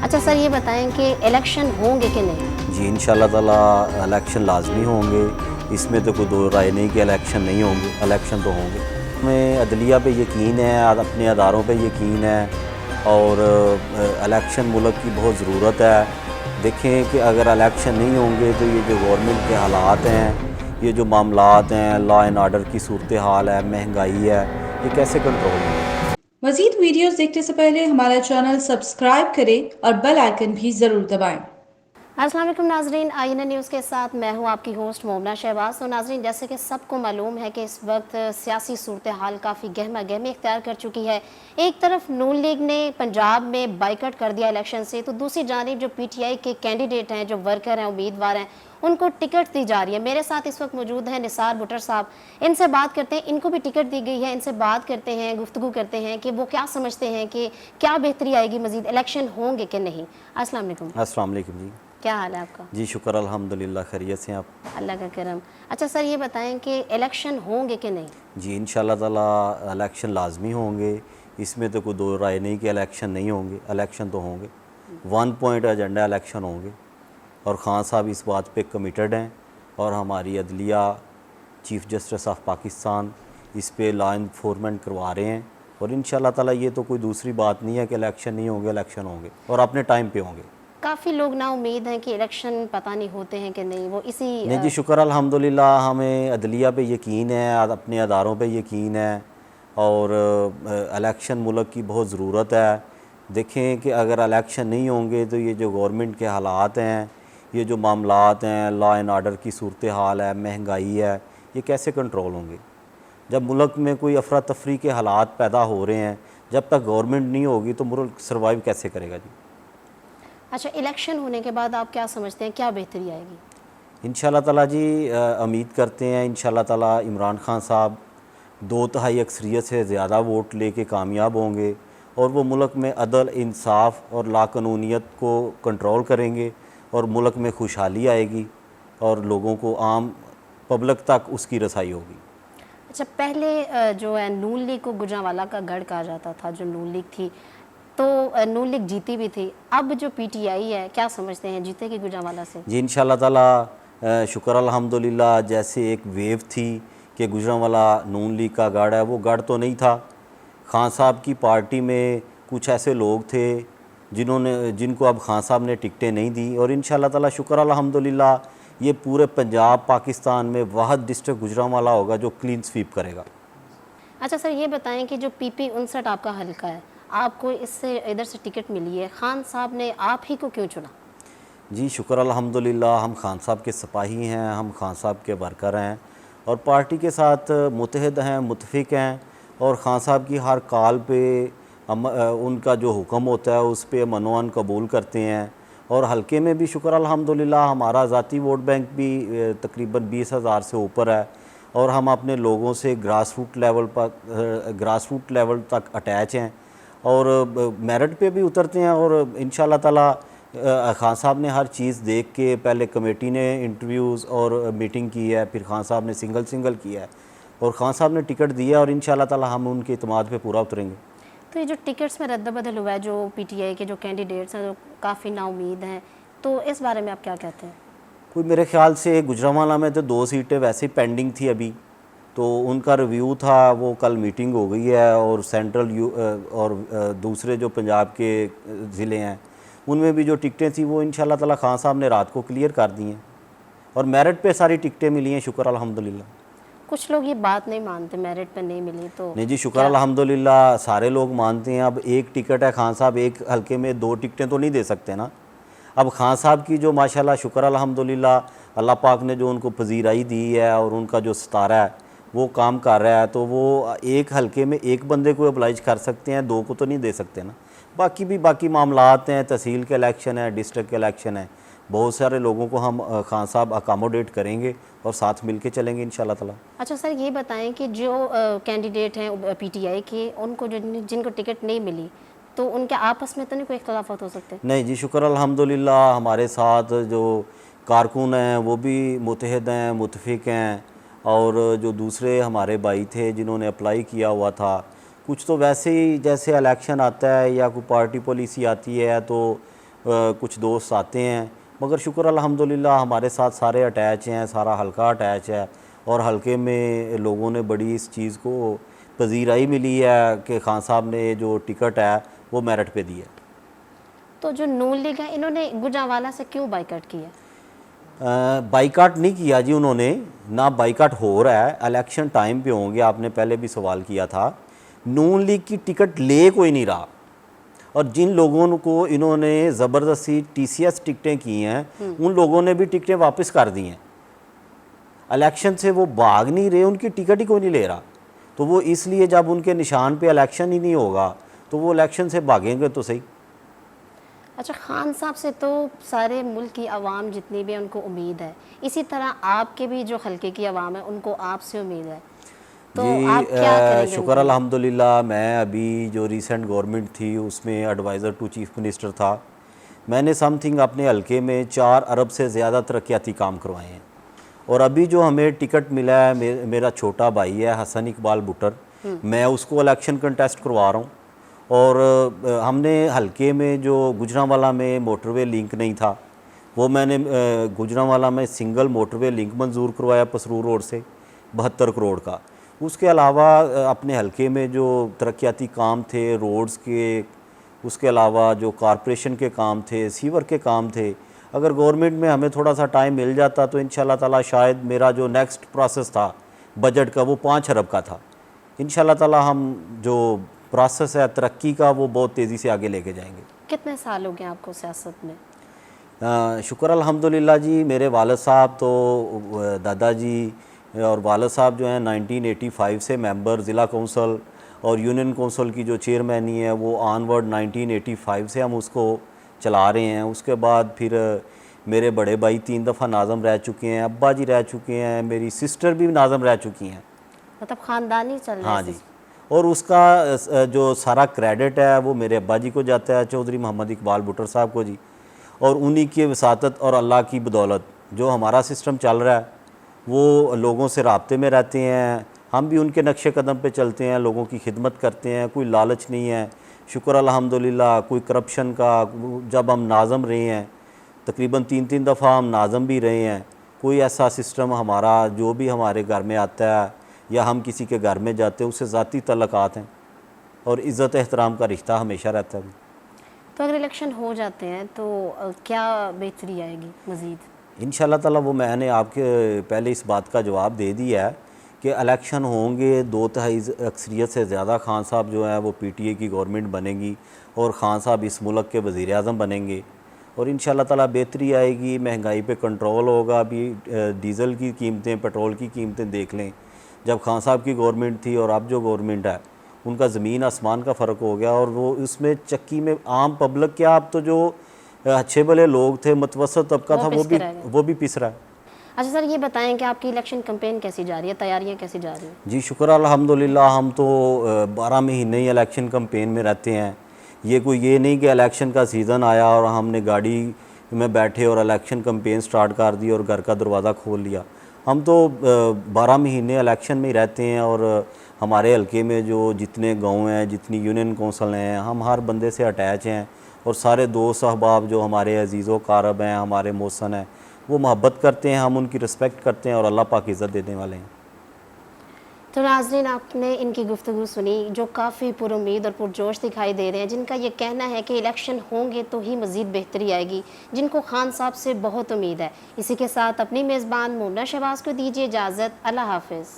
अच्छा सर, ये बताएं कि इलेक्शन होंगे कि नहीं? जी इंशाल्लाह ताला इलेक्शन लाजमी होंगे। इसमें तो कोई दो राय नहीं कि इलेक्शन नहीं होंगे, इलेक्शन तो होंगे। हमें अदलिया पे यकीन है, अपने अदारों पे यकीन है और इलेक्शन मुल्क की बहुत ज़रूरत है। देखें कि अगर इलेक्शन नहीं होंगे तो ये जो गवर्नमेंट के हालात हैं, ये जो मामलात हैं, लॉ एंड आर्डर की सूरत हाल है, महंगाई है, ये कैसे कंट्रोल होंगे। मज़ीद वीडियोस देखने से पहले हमारा चैनल सब्सक्राइब करें और बेल आइकन भी ज़रूर दबाएं। अस्सलाम वालेकुम नाजरीन, आईएनए न्यूज़ के साथ मैं हूं आपकी होस्ट मोमना शहबाज। तो नाजरीन, जैसे कि सबको मालूम है कि इस वक्त सियासी सूरत हाल काफ़ी गहमा गहमी इख्तियार कर चुकी है। एक तरफ नून लीग ने पंजाब में बाइकआउट कर दिया इलेक्शन से, तो दूसरी जानिब जो पीटीआई के कैंडिडेट हैं, जो वर्कर हैं, उम्मीदवार हैं, उनको टिकट दी जा रही है। मेरे साथ इस वक्त मौजूद हैं निसार भुट्टर साहब। इनसे बात करते हैं, इनको भी टिकट दी गई है, इनसे बात करते हैं, गुफ्तगू करते हैं कि वो क्या समझते हैं कि क्या बेहतरी आएगी, मजीद इलेक्शन होंगे कि नहीं। अस्सलाम वालेकुम। अस्सलाम वालेकुम जी। क्या हाल है आपका? जी शुक्र अल्हम्दुलिल्लाह, खैरियत से आप? अल्लाह का करम। अच्छा सर, ये बताएं कि इलेक्शन होंगे कि नहीं? जी इंशाल्लाह ताला इलेक्शन लाजमी होंगे। इसमें तो कोई दो राय नहीं कि इलेक्शन नहीं होंगे, इलेक्शन तो होंगे। 1 पॉइंट एजेंडा इलेक्शन होंगे और ख़ान साहब इस बात पे कमिटेड हैं और हमारी अदलिया, चीफ़ जस्टिस ऑफ पाकिस्तान इस पे लॉ इन्फोर्समेंट करवा रहे हैं और इंशाल्लाह ताला ये तो कोई दूसरी बात नहीं है कि इलेक्शन नहीं होंगे, इलेक्शन होंगे और अपने टाइम पे होंगे। काफ़ी लोग ना उम्मीद हैं कि इलेक्शन पता नहीं होते हैं कि नहीं, वो इसी नहीं जी शुक्र अल्हम्दुलिल्लाह, हमें अदलिया पे यकीन है, अपने अदारों पे यकीन है और इलेक्शन मुल्क की बहुत ज़रूरत है। देखें कि अगर इलेक्शन नहीं होंगे तो ये जो गवर्नमेंट के हालात हैं, ये जो मामलात हैं, लॉ एंड आर्डर की सूरत हाल है, महंगाई है, ये कैसे कंट्रोल होंगे। जब मुल्क में कोई अफरा तफरी के हालात पैदा हो रहे हैं, जब तक गवर्नमेंट नहीं होगी तो मुल्क सर्वाइव कैसे करेगा जी। अच्छा, इलेक्शन होने के बाद आप क्या समझते हैं, क्या बेहतरी आएगी? इंशाल्लाह ताला जी उम्मीद करते हैं इंशाल्लाह ताला इमरान खान साहब 2/3 अक्सरियत से ज़्यादा वोट लेके कामयाब होंगे और वो मुल्क में अदल, इंसाफ और लाकानूनियत को कंट्रोल करेंगे और मुल्क में खुशहाली आएगी और लोगों को, आम पब्लिक तक उसकी रसाई होगी। अच्छा, पहले जो है नून लीग को गुजरांवाला का गढ़ कहा जाता था, जो नून लीग थी, तो नून लीग जीती भी थी। अब जो पीटीआई है, क्या समझते हैं, जीतेगी गुजरांवाला से? जी इंशाल्लाह ताला शुक्र अल्हम्दुलिल्लाह, जैसे एक वेव थी कि गुजरांवाला नून लीग का गढ़ है, वो गढ़ तो नहीं था। खान साहब की पार्टी में कुछ ऐसे लोग थे जिनको अब खान साहब ने टिकटें नहीं दी और इंशाल्लाह ताला शुक्र अल्हम्दुलिल्लाह ये पूरे पंजाब पाकिस्तान में वाहद डिस्ट्रिक्ट गुजरांवाला होगा जो क्लीन स्वीप करेगा। अच्छा सर, ये बताएं कि जो पीपी 59 आपका हल्का है, आपको इससे इधर से टिकट मिली है, खान साहब ने आप ही को क्यों चुना? जी शुक्र अल्हम्दुलिल्लाह, हम खान साहब के सिपाही हैं, हम खान साहब के वर्कर हैं और पार्टी के साथ मुत्तहिद हैं, मुतफिक हैं और खान साहब की हर कॉल पे उनका जो हुक्म होता है उस पर मनोअन कबूल करते हैं और हल्के में भी शुक्र अल्हम्दुलिल्लाह हमारा ज़ाती वोट बैंक भी तकरीबन 20,000 से ऊपर है और हम अपने लोगों से ग्रास रूट लेवल तक अटैच हैं और मेरिट पे भी उतरते हैं और इंशाल्लाह ताला खान साहब ने हर चीज़ देख के, पहले कमेटी ने इंटरव्यूज़ और मीटिंग की है, फिर खान साहब ने सिंगल किया है और खान साहब ने टिकट दिया और इंशाल्लाह ताला हम उनके इत्मीनान पे पूरा उतरेंगे। तो ये जो टिकट्स में रद्द-बदल हुआ है, जो पीटीआई के जो कैंडिडेट्स हैं, जो काफ़ी नाउम्मीद हैं, तो इस बारे में आप क्या कहते हैं? कोई मेरे ख्याल से गुजरांवाला में तो 2 सीटें वैसे ही पेंडिंग थी अभी, तो उनका रिव्यू था, वो कल मीटिंग हो गई है और सेंट्रल और दूसरे जो पंजाब के ज़िले हैं उनमें भी जो टिकटें थी वो इंशाल्लाह ताला खान साहब ने रात को क्लियर कर दी हैं और मेरिट पे सारी टिकटें मिली हैं, शुक्र अल्हम्दुलिल्लाह। कुछ लोग ये बात नहीं मानते, मेरिट पे नहीं मिली तो? नहीं जी शुक्र अल्हम्दुलिल्लाह, सारे लोग मानते हैं। अब एक टिकट है, खान साहब एक हल्के में 2 टिकटें तो नहीं दे सकते ना। अब खान साहब की जो माशाल्लाह शुक्र अल्हम्दुलिल्लाह अल्लाह पाक ने जो उनको पजीराई दी है और उनका जो सितारा है वो काम कर रहा है, तो वो एक हल्के में एक बंदे को अप्लाइज कर सकते हैं, 2 को तो नहीं दे सकते ना। बाकी मामलात हैं, तहसील के इलेक्शन है, डिस्ट्रिक्ट के इलेक्शन है, बहुत सारे लोगों को हम खान साहब अकामोडेट करेंगे और साथ मिल के चलेंगे इंशाल्लाह ताला। अच्छा सर, ये बताएं कि जो कैंडिडेट हैं पीटीआई के, उनको जिनको टिकट नहीं मिली, तो उनके आपस में तो नहीं कोई इख्तलाफात हो सकते? नहीं जी शुक्र अल्हम्दुलिल्लाह, हमारे साथ जो कारकुन हैं वो भी मुत्तहिद हैं, मुतफिक हैं और जो दूसरे हमारे भाई थे जिन्होंने अप्लाई किया हुआ था, कुछ तो वैसे ही जैसे इलेक्शन आता है या कोई पार्टी पॉलिसी आती है तो कुछ दोस्त आते हैं, मगर शुक्र अल्हम्दुलिल्लाह हमारे साथ सारे अटैच हैं, सारा हलका अटैच है और हलके में लोगों ने बड़ी इस चीज़ को पजीराई मिली है कि खान साहब ने जो टिकट है वो मेरिट पे दी है। तो जो नून लीग है, इन्होंने गुजरांवाला से क्यों बाइकआउट किया? बाइकाट नहीं किया जी उन्होंने, ना बाइकाट हो रहा है, इलेक्शन टाइम पे होंगे, आपने पहले भी सवाल किया था। नून लीग की टिकट ले कोई नहीं रहा और जिन लोगों को इन्होंने ज़बरदस्ती टीसीएस टिकटें की हैं उन लोगों ने भी टिकटें वापस कर दी हैं। इलेक्शन से वो भाग नहीं रहे, उनकी टिकट ही कोई नहीं ले रहा। तो वो इसलिए जब उनके निशान पे इलेक्शन ही नहीं होगा तो वो इलेक्शन से भागेंगे तो सही। अच्छा, खान साहब से तो सारे मुल्क की आवाम जितनी भी है उनको उम्मीद है, इसी तरह आपके भी जो हल्के की आवाम है उनको आपसे उम्मीद है, तो आप क्या करेंगे? शुक्र अल्हम्दुलिल्लाह, मैं अभी जो रिसेंट गवर्नमेंट थी उसमें एडवाइज़र टू चीफ मिनिस्टर था। मैंने समथिंग अपने हल्के में 4 अरब से ज़्यादा तरक्याती काम करवाए हैं और अभी जो हमें टिकट मिला है, मेरा छोटा भाई है हसन इकबाल बुटर, मैं उसको इलेक्शन कंटेस्ट करवा रहा हूँ। और हमने हल्के में जो गुजरांवाला में मोटरवे लिंक नहीं था वो मैंने गुजरांवाला में सिंगल मोटरवे लिंक मंजूर करवाया पसरूर रोड से 72 करोड़ का। उसके अलावा अपने हल्के में जो तरक्याती काम थे रोड्स के, उसके अलावा जो कॉरपोरेशन के काम थे, सीवर के काम थे, अगर गवर्नमेंट में हमें थोड़ा सा टाइम मिल जाता तो इंशाल्लाह ताला शायद मेरा जो नेक्स्ट प्रोसेस था बजट का वो 5 अरब का था। इंशाल्लाह ताला हम जो प्रोसेस है तरक्की का वो बहुत तेज़ी से आगे लेके जाएंगे। कितने साल हो गए आपको सियासत में? शुक्र अल्हम्दुलिल्लाह जी, मेरे वालिद साहब तो दादाजी और वालिद साहब जो हैं 1985 से मेंबर ज़िला कौंसल और यूनियन कौंसल की जो चेयरमैनी है वो ऑनवर्ड 1985 से हम उसको चला रहे हैं। उसके बाद फिर मेरे बड़े भाई 3 दफ़ा नाज़म रह चुके हैं, अब्बा जी रह चुके हैं, मेरी सिस्टर भी नाज़म रह चुकी हैं। मतलब ख़ानदानी चल रहा है? हाँ जी, और उसका जो सारा क्रेडिट है वो मेरे अब्बा जी को जाता है, चौधरी मोहम्मद इकबाल बुटर साहब को जी। और उन्हीं की वसातत और अल्लाह की बदौलत जो हमारा सिस्टम चल रहा है वो लोगों से राब्ते में रहते हैं, हम भी उनके नक्शे कदम पे चलते हैं, लोगों की खिदमत करते हैं, कोई लालच नहीं है। शुक्र अल्हम्दुलिल्लाह, कोई करप्शन का, जब हम नाज़म रहे हैं तकरीबन 3-3 दफ़ा हम नाज़म भी रहे हैं, कोई ऐसा सिस्टम हमारा जो भी हमारे घर में आता है या हम किसी के घर में जाते हैं उससे ज़ाती तल्लुकात हैं और इज़्ज़त एहतराम का रिश्ता हमेशा रहता है। तो अगर इलेक्शन हो जाते हैं तो क्या बेहतरी आएगी मज़ीद? इंशाल्लाह ताला वो मैंने आपके पहले इस बात का जवाब दे दिया है कि इलेक्शन होंगे, 2/3 अक्सरियत से ज़्यादा खान साहब जो है वो पीटीए की गवर्नमेंट बनेगी और खान साहब इस मुल्क के वज़ीर आज़म बनेंगे और इंशाल्लाह ताला बेहतरी आएगी, महंगाई पे कंट्रोल होगा। अभी डीज़ल की कीमतें, पेट्रोल की कीमतें देख लें, जब खान साहब की गवर्नमेंट थी और अब जो गवर्नमेंट है उनका ज़मीन आसमान का फ़र्क हो गया और वो उसमें चक्की में आम पब्लिक क्या, अब तो जो अच्छे भले लोग थे, मुतवसत तबका था, वो भी पिस रहा है। अच्छा सर, ये बताएं कि आपकी इलेक्शन कैंपेन कैसी जा रही है, तैयारियां कैसी जा रही हैं? जी शुक्र अल्हम्दुलिल्लाह, हम तो 12 महीने ही इलेक्शन कैंपेन में रहते हैं। ये नहीं कि इलेक्शन का सीज़न आया और हमने गाड़ी में बैठे और इलेक्शन कैंपेन स्टार्ट कर दी और घर का दरवाज़ा खोल लिया। हम तो 12 महीने इलेक्शन में ही रहते हैं और हमारे हल्के में जो जितने गांव हैं, जितनी यूनियन कौंसल हैं, हम हर बंदे से अटैच हैं और सारे दोस्त अहबाब जो हमारे अजीज़ो कारब हैं, हमारे मोहसन हैं, वो मोहब्बत करते हैं, हम उनकी रिस्पेक्ट करते हैं और अल्लाह पाक इज़्ज़त देने वाले हैं। तो नाज़रीन, आपने इनकी गुफ्तगू सुनी जो काफ़ी पुरुमीद और पुरजोश दिखाई दे रहे हैं, जिनका ये कहना है कि इलेक्शन होंगे तो ही मज़ीद बेहतरी आएगी, जिनको खान साहब से बहुत उम्मीद है। इसी के साथ अपनी मेज़बान मोमना शहबाज को दीजिए इजाज़त। अल्लाह हाफ़िज़।